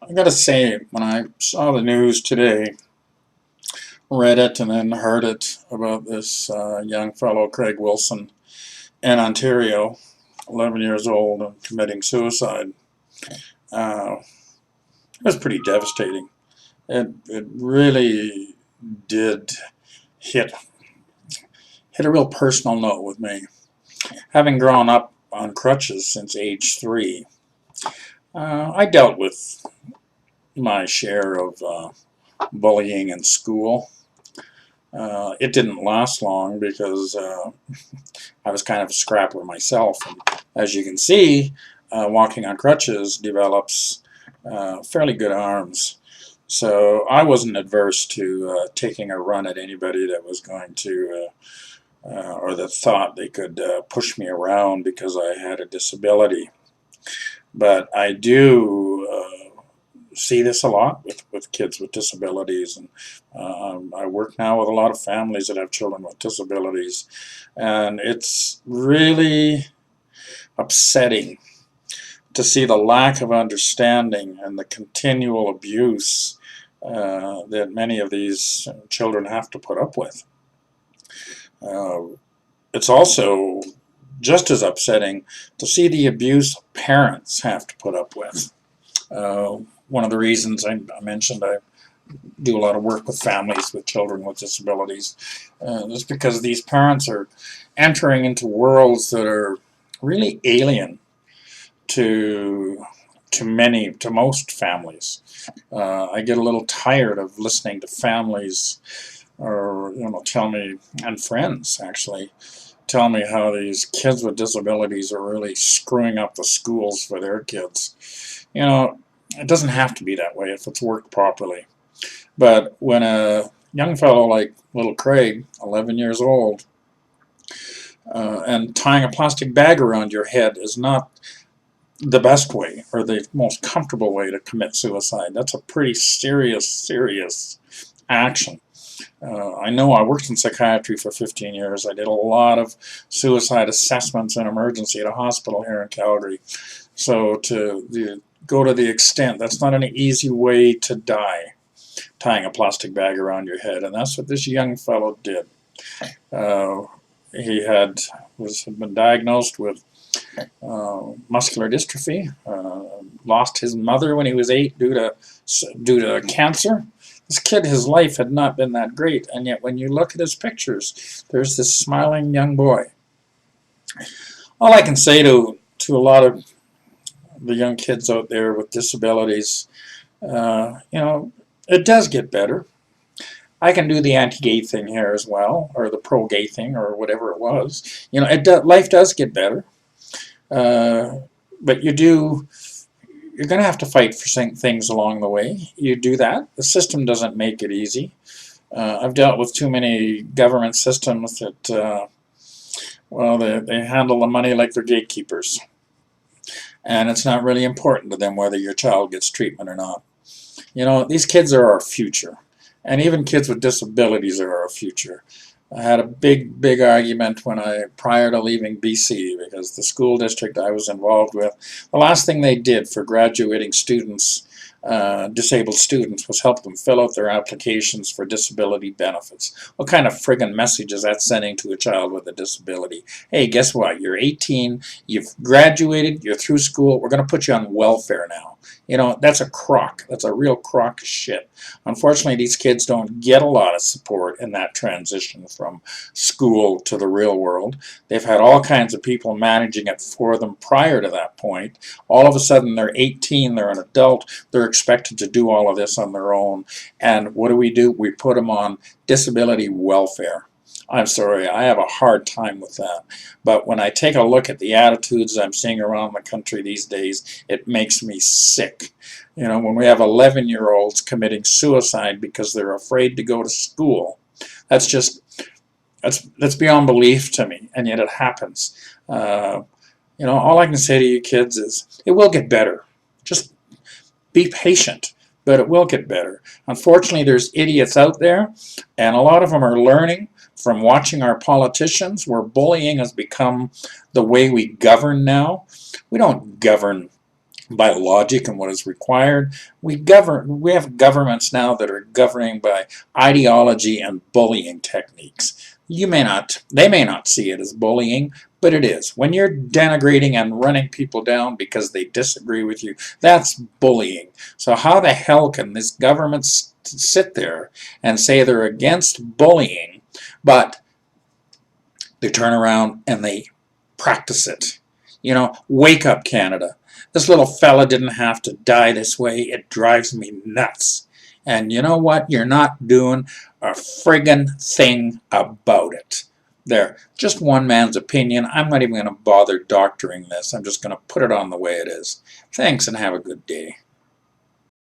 I gotta say, when I saw the news today, read it and then heard it about this young fellow, Craig Wilson, in Ontario, 11 years old, and committing suicide, it was pretty devastating. It really did hit hit a real personal note with me. Having grown up on crutches since age 3, I dealt with my share of bullying in school. It didn't last long because I was kind of a scrapper myself. And as you can see, walking on crutches develops fairly good arms. So I wasn't adverse to taking a run at anybody that was going to, or that thought they could push me around because I had a disability. But I do see this a lot with kids with disabilities, and I work now with a lot of families that have children with disabilities, and it's really upsetting to see the lack of understanding and the continual abuse that many of these children have to put up with. Uh, it's also just as upsetting to see the abuse parents have to put up with. One of the reasons I mentioned I do a lot of work with families with children with disabilities is because these parents are entering into worlds that are really alien to to most families. I get a little tired of listening to families, or tell me, and friends actually tell me how these kids with disabilities are really screwing up the schools for their kids. It doesn't have to be that way if it's worked properly. But when a young fellow like little Craig, 11 years old, and tying a plastic bag around your head is not the best way or the most comfortable way to commit suicide. That's a pretty serious action. I know I worked in psychiatry for 15 years. I did a lot of suicide assessments in emergency at a hospital here in Calgary. So go to the extent, that's not an easy way to die, tying a plastic bag around your head. And that's what this young fellow did. Uh, he had been diagnosed with muscular dystrophy. Lost his mother when he was 8 due to cancer. This kid, his life had not been that great, and yet when you look at his pictures, there's this smiling young boy. All I can say to a lot of the young kids out there with disabilities, it does get better. I can do the anti-gay thing here as well, or the pro-gay thing, or whatever it was. Life does get better. But you're going to have to fight for things along the way. You do that. The system doesn't make it easy. I've dealt with too many government systems that, they handle the money like they're gatekeepers. And it's not really important to them whether your child gets treatment or not. These kids are our future. And even kids with disabilities are our future. I had a big argument prior to leaving BC, because the school district I was involved with, the last thing they did for graduating students, disabled students, was help them fill out their applications for disability benefits. What kind of friggin' message is that sending to a child with a disability? Hey, guess what? You're 18, you've graduated, you're through school, we're going to put you on welfare now. That's a crock. That's a real crock of shit. Unfortunately, these kids don't get a lot of support in that transition from school to the real world. They've had all kinds of people managing it for them prior to that point. All of a sudden, they're 18, they're an adult, they're expected to do all of this on their own. And what do? We put them on disability welfare. I'm sorry, I have a hard time with that. But when I take a look at the attitudes I'm seeing around the country these days, it makes me sick. When we have 11-year-olds committing suicide because they're afraid to go to school, that's beyond belief to me, and yet it happens. All I can say to you kids is it will get better. Just be patient, but it will get better. Unfortunately, there's idiots out there, and a lot of them are learning from watching our politicians, where bullying has become the way we govern now. We don't govern by logic and what is required. We have governments now that are governing by ideology and bullying techniques. They may not see it as bullying, but it is. When you're denigrating and running people down because they disagree with you, that's bullying. So how the hell can this government sit there and say they're against bullying, but they turn around and they practice it? Wake up, Canada. This little fella didn't have to die this way. It drives me nuts. And you know what? You're not doing a friggin' thing about it. There, just one man's opinion. I'm not even going to bother doctoring this. I'm just going to put it on the way it is. Thanks and have a good day.